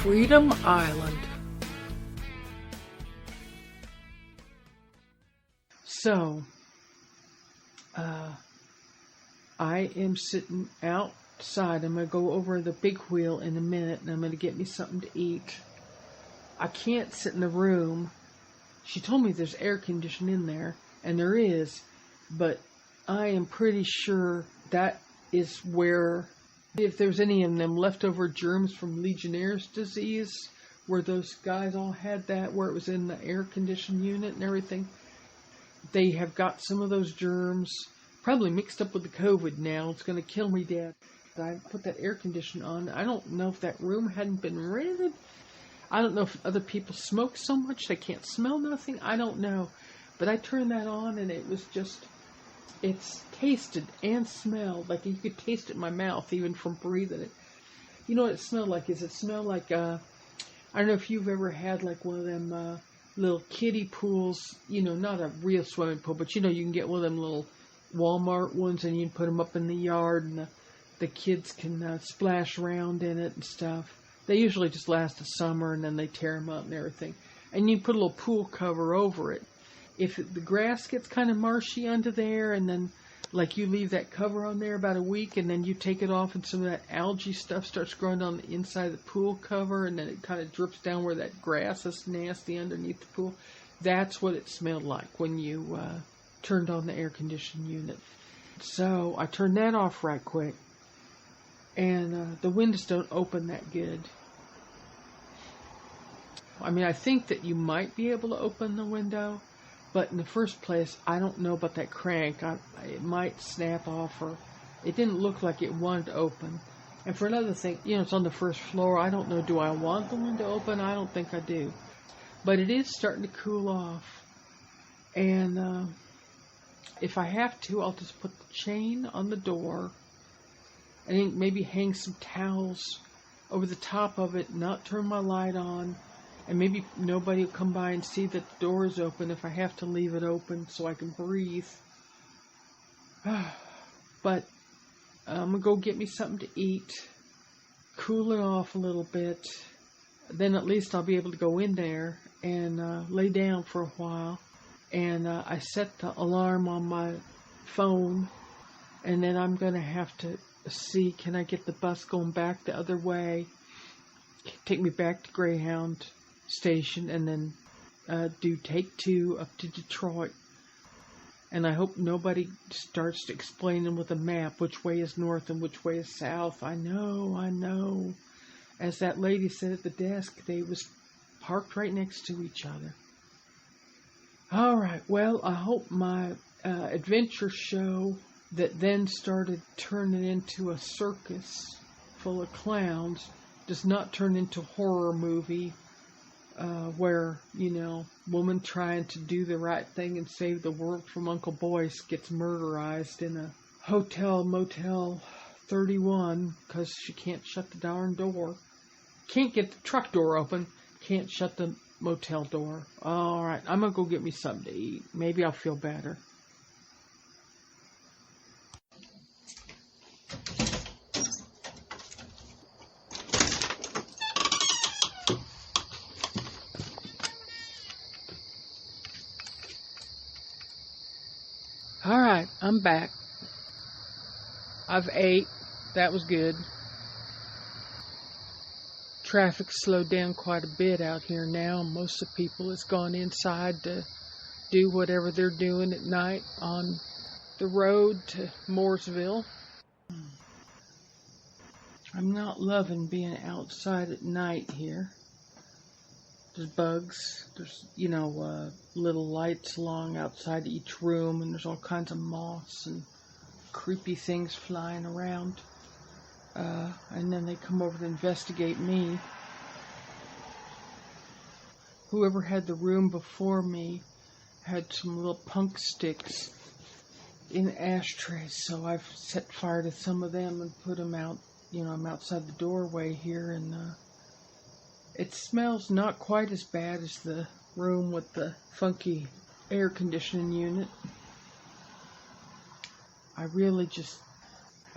Freedom Island. So, I am sitting outside. I'm going to go over the big wheel in a minute, and I'm going to get me something to eat. I can't sit in the room. She told me there's air conditioning in there, and there is, but I am pretty sure that is where, if there's any of them leftover germs from Legionnaire's disease, where those guys all had that, where it was in the air conditioned unit and everything, they have got some of those germs, probably mixed up with the COVID now. It's going to kill me dead. I put that air conditioner on. I don't know if that room hadn't been rented. I don't know if other people smoke so much they can't smell nothing. I don't know. But I turned that on, and it was just, it's tasted and smelled like you could taste it in my mouth even from breathing it. You know what it smelled like? Is it smelled like, I don't know if you've ever had like one of them little kiddie pools, you know, not a real swimming pool, but you know, you can get one of them little Walmart ones, and you can put them up in the yard, and the kids can splash around in it and stuff. They usually just last a summer, and then they tear them up and everything. And you put a little pool cover over it. If the grass gets kind of marshy under there, and then like you leave that cover on there about a week, and then you take it off, and some of that algae stuff starts growing on the inside of the pool cover, and then it kind of drips down where that grass is nasty underneath the pool. That's what it smelled like when you turned on the air conditioning unit. So I turned that off right quick, and the windows don't open that good. I mean, I think that you might be able to open the window, but in the first place, I don't know about that crank. It might snap off, or it didn't look like it wanted to open. And for another thing, you know, it's on the first floor. I don't know, do I want the window open? I don't think I do. But it is starting to cool off. And if I have to, I'll just put the chain on the door, and then maybe hang some towels over the top of it, not turn my light on. And maybe nobody will come by and see that the door is open if I have to leave it open so I can breathe. But I'm going to go get me something to eat, cool it off a little bit. Then at least I'll be able to go in there and lay down for a while. And I set the alarm on my phone, and then I'm going to have to see, can I get the bus going back the other way, take me back to Greyhound Station, and then do take 2 up to Detroit. And I hope nobody starts explaining with a map which way is north and which way is south. I know. As that lady said at the desk, they was parked right next to each other. All right, well, I hope my adventure show that then started turning into a circus full of clowns does not turn into a horror movie where, you know, woman trying to do the right thing and save the world from Uncle Boyce gets murderized in a hotel motel 31 because she can't shut the darn door. Can't get the truck door open, can't shut the motel door. All right, I'm going to go get me something to eat. Maybe I'll feel better. All right, I'm back. I've ate. That was good. Traffic slowed down quite a bit out here now. Most of the people has gone inside to do whatever they're doing at night on the road to Mooresville. I'm not loving being outside at night here. There's bugs. There's, you know, little lights along outside each room, and there's all kinds of moths and creepy things flying around. And then they come over to investigate me. Whoever had the room before me had some little punk sticks in ashtrays, so I've set fire to some of them and put them out. You know, I'm outside the doorway here, and it smells not quite as bad as the room with the funky air conditioning unit. I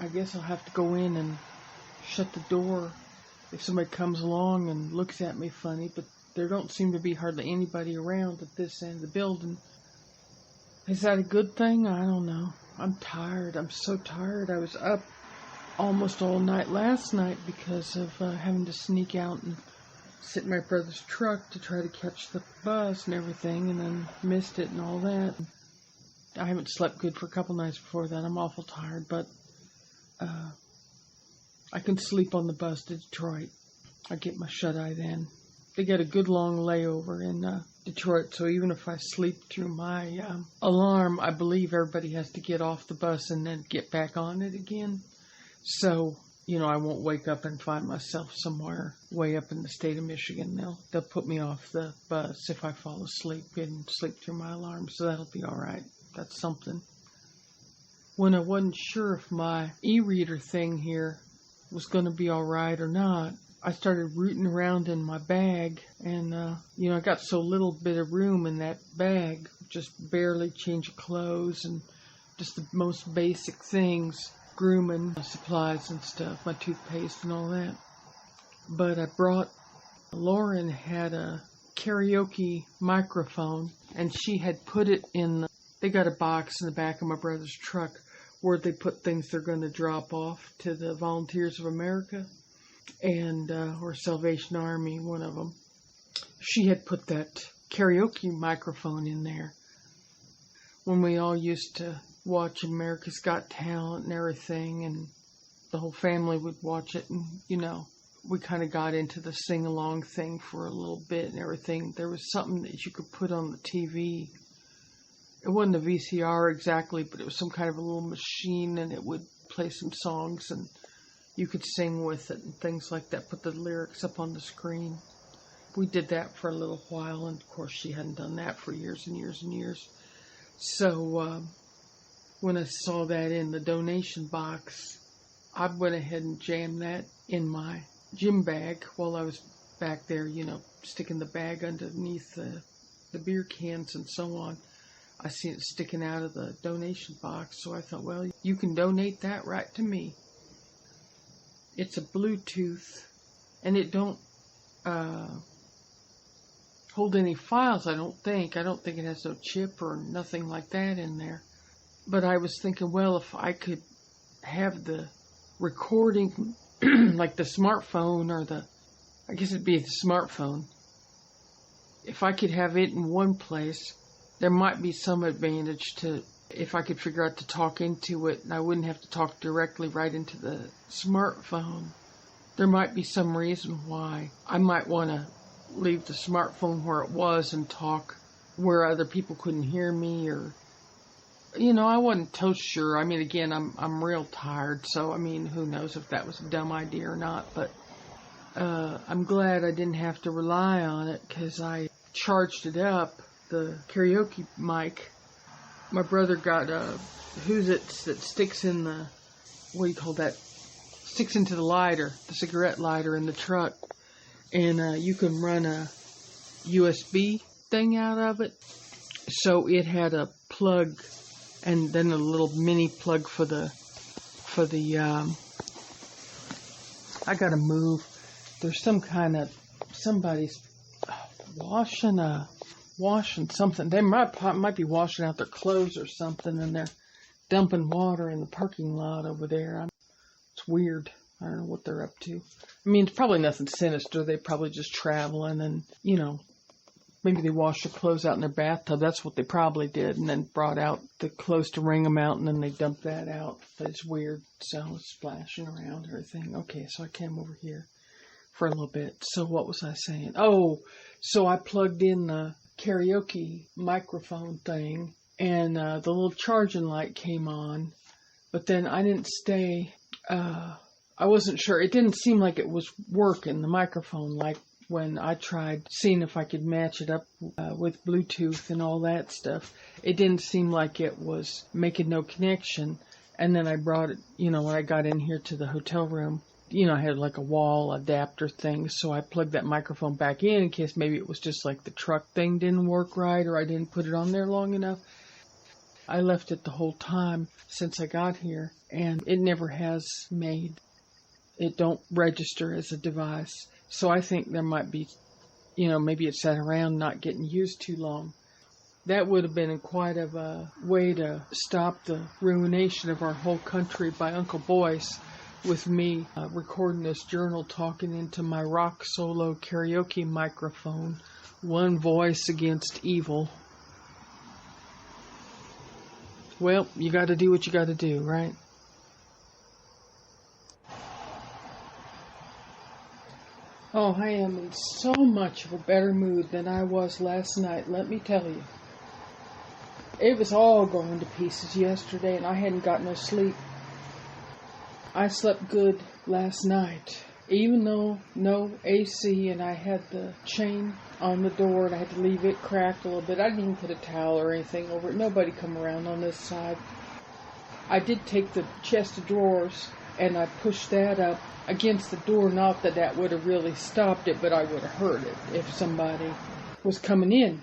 guess I'll have to go in and shut the door if somebody comes along and looks at me funny, but there don't seem to be hardly anybody around at this end of the building. Is that a good thing? I don't know. I'm tired. I'm so tired. I was up almost all night last night because of having to sneak out and sit in my brother's truck to try to catch the bus and everything, and then missed it and all that. I haven't slept good for a couple nights before that. I'm awful tired, but I can sleep on the bus to Detroit. I get my shut-eye then. They got a good long layover in Detroit, so even if I sleep through my alarm, I believe everybody has to get off the bus and then get back on it again. So, I won't wake up and find myself somewhere way up in the state of Michigan. They'll put me off the bus if I fall asleep and sleep through my alarm, so that'll be all right. That's something. When I wasn't sure if my e-reader thing here was going to be all right or not, I started rooting around in my bag, and, I got so little bit of room in that bag, just barely change of clothes and just the most basic things, grooming supplies and stuff, my toothpaste and all that. But Lauren had a karaoke microphone, and she had put it they got a box in the back of my brother's truck where they put things they're going to drop off to the Volunteers of America. And or Salvation Army, one of them. She had put that karaoke microphone in there when we all used to watch America's Got Talent and everything, and the whole family would watch it, and we kind of got into the sing-along thing for a little bit and everything. There was something that you could put on the TV. It wasn't a VCR exactly, but it was some kind of a little machine, and it would play some songs, and you could sing with it and things like that, put the lyrics up on the screen. We did that for a little while, and of course she hadn't done that for years and years and years. So when I saw that in the donation box, I went ahead and jammed that in my gym bag while I was back there, sticking the bag underneath the beer cans and so on. I seen it sticking out of the donation box, so I thought, well, you can donate that right to me. It's a Bluetooth, and it don't hold any files, I don't think. I don't think it has no chip or nothing like that in there. But I was thinking, well, if I could have the recording, like the smartphone I guess it'd be the smartphone. If I could have it in one place, there might be some advantage to if I could figure out to talk into it, and I wouldn't have to talk directly right into the smartphone. There might be some reason why I might want to leave the smartphone where it was and talk where other people couldn't hear me, or, I wasn't totally sure. I mean, again, I'm real tired, so, who knows if that was a dumb idea or not, but I'm glad I didn't have to rely on it, because I charged it up, the karaoke mic. My brother got who's it that sticks in the, what do you call that? Sticks into the lighter, the cigarette lighter in the truck. And you can run a USB thing out of it. So it had a plug and then a little mini plug for the I gotta move. There's somebody's washing something. They might be washing out their clothes or something, and they're dumping water in the parking lot over there. It's weird. I don't know what they're up to. It's probably nothing sinister. They're probably just traveling, and, maybe they washed their clothes out in their bathtub. That's what they probably did, and then brought out the clothes to wring them out, and then they dumped that out. But it's weird. So it's splashing around and everything. Okay, so I came over here for a little bit. So what was I saying? Oh, so I plugged in the karaoke microphone thing, and the little charging light came on, but then I didn't stay, I wasn't sure. It didn't seem like it was working, the microphone, like when I tried seeing if I could match it up with Bluetooth and all that stuff. It didn't seem like it was making no connection, and then I brought it, when I got in here to the hotel room, I had like a wall adapter thing, so I plugged that microphone back in case maybe it was just like the truck thing didn't work right, or I didn't put it on there long enough. I left it the whole time since I got here, and it never has made it don't register as a device. So I think there might be, maybe it sat around not getting used too long. That would have been quite of a way to stop the ruination of our whole country by Uncle Boyce, with me recording this journal talking into my rock solo karaoke microphone. One voice against evil. Well, you got to do what you got to do, right? Oh, I am in so much of a better mood than I was last night, let me tell you. It was all going to pieces yesterday, and I hadn't got no sleep. I slept good last night, even though no AC, and I had the chain on the door, and I had to leave it cracked a little bit. I didn't even put a towel or anything over it. Nobody come around on this side. I did take the chest of drawers, and I pushed that up against the door. Not that that would have really stopped it, but I would have heard it if somebody was coming in.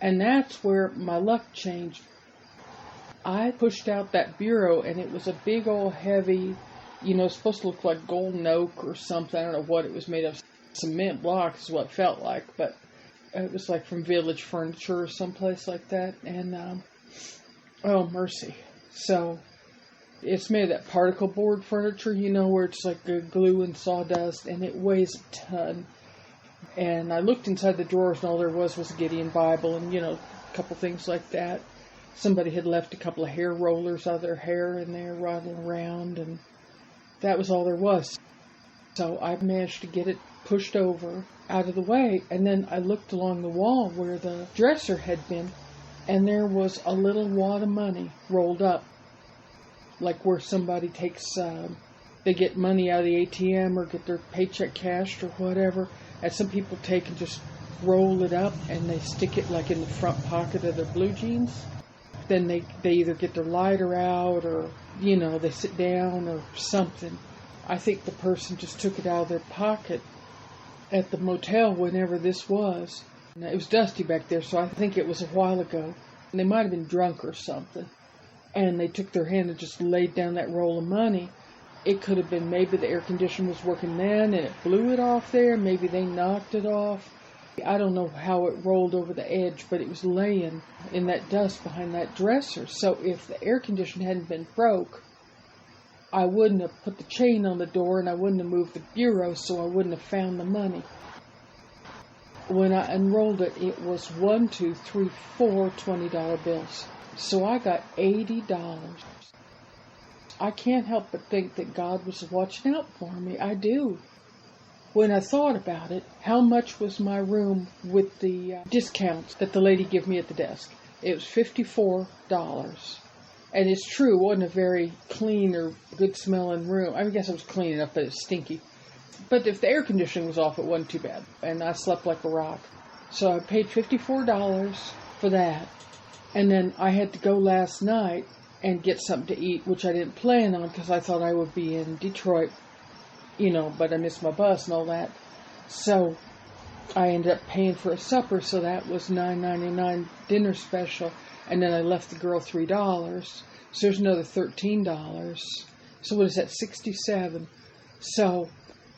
And that's where my luck changed. I pushed out that bureau, and it was a big old heavy, supposed to look like golden oak or something. I don't know what it was made of. Cement blocks is what it felt like, but it was like from Village Furniture or someplace like that. And, oh, mercy. So, it's made of that particle board furniture, where it's like glue and sawdust, and it weighs a ton. And I looked inside the drawers, and all there was a Gideon Bible and, a couple things like that. Somebody had left a couple of hair rollers of their hair in there rattling around, and that was all there was. So I managed to get it pushed over, out of the way, and then I looked along the wall where the dresser had been, and there was a little wad of money rolled up, like where somebody takes, they get money out of the ATM or get their paycheck cashed or whatever. And some people take and just roll it up and they stick it like in the front pocket of their blue jeans. Then they either get their lighter out or, they sit down or something. I think the person just took it out of their pocket at the motel whenever this was. And it was dusty back there, so I think it was a while ago. And they might have been drunk or something. And they took their hand and just laid down that roll of money. It could have been maybe the air conditioner was working then and it blew it off there. Maybe they knocked it off. I don't know how it rolled over the edge, but it was laying in that dust behind that dresser. So if the air conditioner hadn't been broke, I wouldn't have put the chain on the door and I wouldn't have moved the bureau, so I wouldn't have found the money. When I unrolled it, it was 1, 2, 3, 4 $20 bills. So I got $80. I can't help but think that God was watching out for me. I do. When I thought about it, how much was my room with the discounts that the lady gave me at the desk? It was $54. And it's true, it wasn't a very clean or good smelling room. I guess it was clean enough, but it was stinky. But if the air conditioning was off, it wasn't too bad. And I slept like a rock. So I paid $54 for that. And then I had to go last night and get something to eat, which I didn't plan on because I thought I would be in Detroit, but I missed my bus and all that. So I ended up paying for a supper, so that was $9.99 dinner special. And then I left the girl $3. So there's another $13. So what is that, $67? So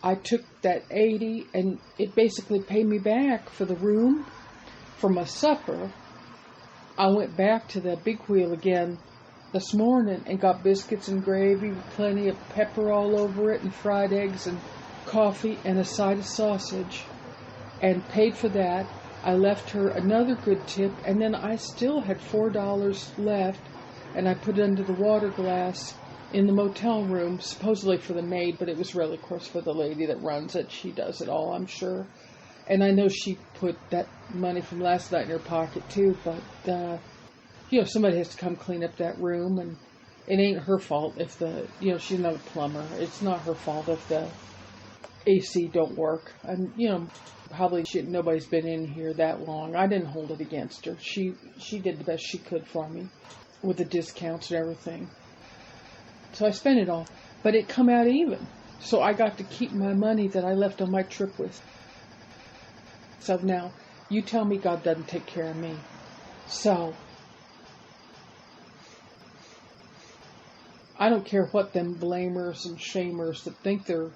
I took that $80, and it basically paid me back for the room, for my supper. I went back to the big wheel again this morning and got biscuits and gravy with plenty of pepper all over it and fried eggs and coffee and a side of sausage and paid for that. I left her another good tip, and then I still had $4 left, and I put it under the water glass in the motel room, supposedly for the maid, but it was really, of course, for the lady that runs it. She does it all, I'm sure. And I know she put that money from last night in her pocket, too, but somebody has to come clean up that room, and it ain't her fault if she's not a plumber. It's not her fault if the AC don't work. And, probably nobody's been in here that long. I didn't hold it against her. She did the best she could for me with the discounts and everything. So I spent it all, but it come out even. So I got to keep my money that I left on my trip with. So now, you tell me God doesn't take care of me. So I don't care what them blamers and shamers that think they're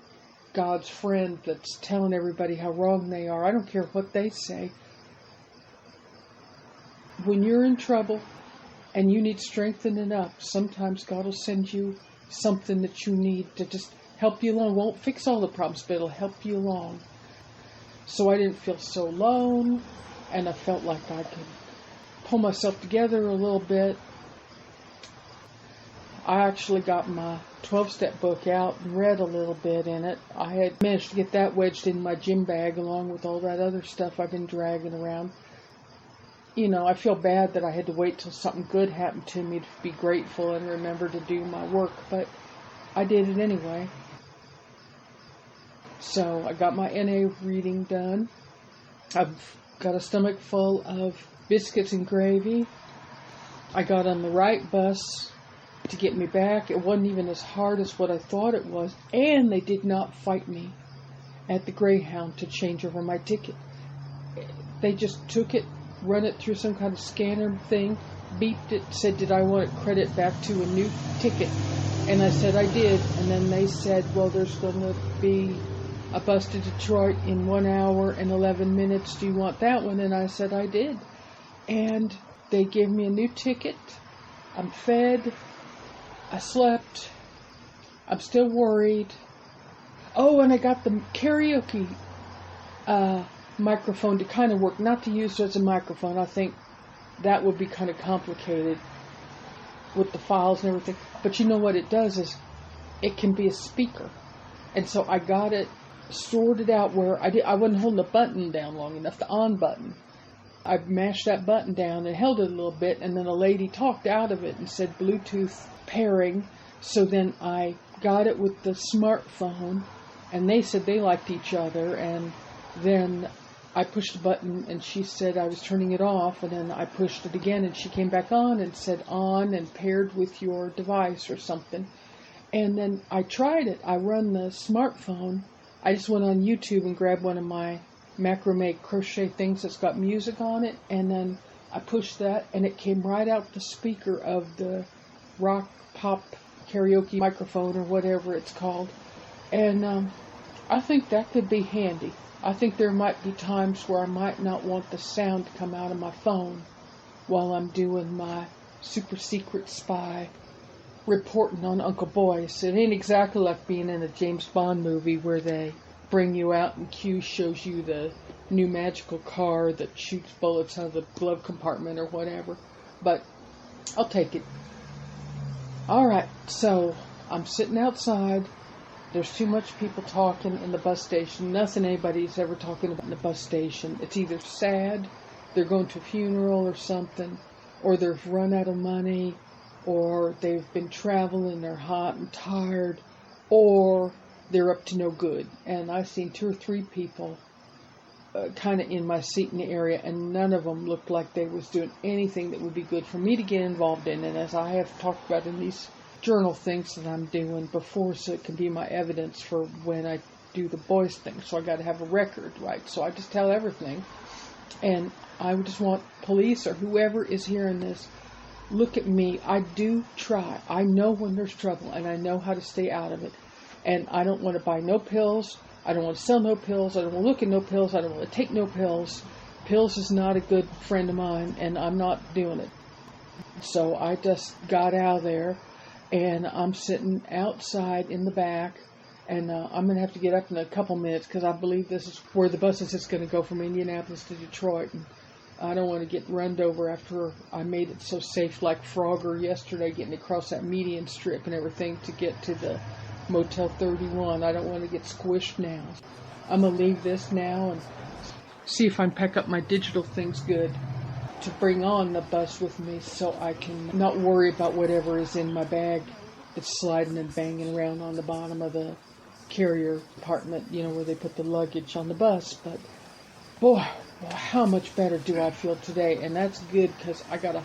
God's friend that's telling everybody how wrong they are. I don't care what they say. When you're in trouble and you need strengthening up, sometimes God will send you something that you need to just help you along. Won't fix all the problems, but it'll help you along. So I didn't feel so alone, and I felt like I could pull myself together a little bit. I actually got my 12-step book out and read a little bit in it. I had managed to get that wedged in my gym bag along with all that other stuff I've been dragging around. You know, I feel bad that I had to wait till something good happened to me to be grateful and remember to do my work, but I did it anyway. So I got my NA reading done. I've got a stomach full of biscuits and gravy. I got on the right bus to get me back. It wasn't even as hard as what I thought it was, and they did not fight me at the Greyhound to change over my ticket. They just took it, run it through some kind of scanner thing, beeped it, said, did I want it credit back to a new ticket? And I said I did, and then they said, well, there's going to be a bus to Detroit in 1 hour and 11 minutes. Do you want that one? And I said I did. And they gave me a new ticket. I'm fed. I slept. I'm still worried. Oh, and I got the karaoke microphone to kind of work, not to use as a microphone. I think that would be kind of complicated with the files and everything. But you know what it does is it can be a speaker. And so I got it sorted out where I wasn't holding the button down long enough, the on button. I mashed that button down and held it a little bit, and then a lady talked out of it and said Bluetooth pairing. So then I got it with the smartphone, and they said they liked each other, and then I pushed the button and she said I was turning it off, and then I pushed it again and she came back on and said on and paired with your device or something. And then I tried it. I run the smartphone. I just went on YouTube and grabbed one of my macrame crochet things that's got music on it, and then I pushed that and it came right out the speaker of the rock pop karaoke microphone or whatever it's called. And I think that could be handy. I think there might be times where I might not want the sound to come out of my phone while I'm doing my super secret spy reporting on Uncle Boyce. It ain't exactly like being in a James Bond movie where they bring you out and Q shows you the new magical car that shoots bullets out of the glove compartment or whatever. But I'll take it. Alright, so I'm sitting outside. There's too much people talking in the bus station. Nothing anybody's ever talking about in the bus station. It's either sad, they're going to a funeral or something, or they've run out of money, or they've been traveling, they're hot and tired, or they're up to no good. And I've seen 2 or 3 people kind of in my seat in the area, and none of them looked like they was doing anything that would be good for me to get involved in. And as I have talked about in these journal things that I'm doing before, so it can be my evidence for when I do the Boyce thing. So I got to have a record, right? So I just tell everything. And I just want police or whoever is hearing this, look at me. I do try. I know when there's trouble, and I know how to stay out of it. And I don't want to buy no pills. I don't want to sell no pills. I don't want to look at no pills. I don't want to take no pills. Pills is not a good friend of mine, and I'm not doing it. So I just got out of there, and I'm sitting outside in the back, and I'm going to have to get up in a couple minutes because I believe this is where the bus is going to go from Indianapolis to Detroit. And I don't want to get runned over after I made it so safe like Frogger yesterday, getting across that median strip and everything to get to the Motel 31. I don't want to get squished now. I'm going to leave this now and see if I can pack up my digital things good to bring on the bus with me so I can not worry about whatever is in my bag that's sliding and banging around on the bottom of the carrier compartment, you know, where they put the luggage on the bus. But boy, how much better do I feel today? And that's good because I got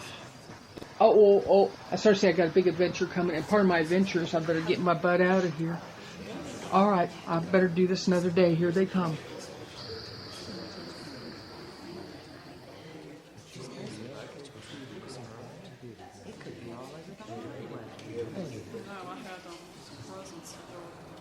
I started saying I got a big adventure coming, and part of my adventure is I better get my butt out of here. All right, I better do this another day. Here they come. No, I had some presents at the door.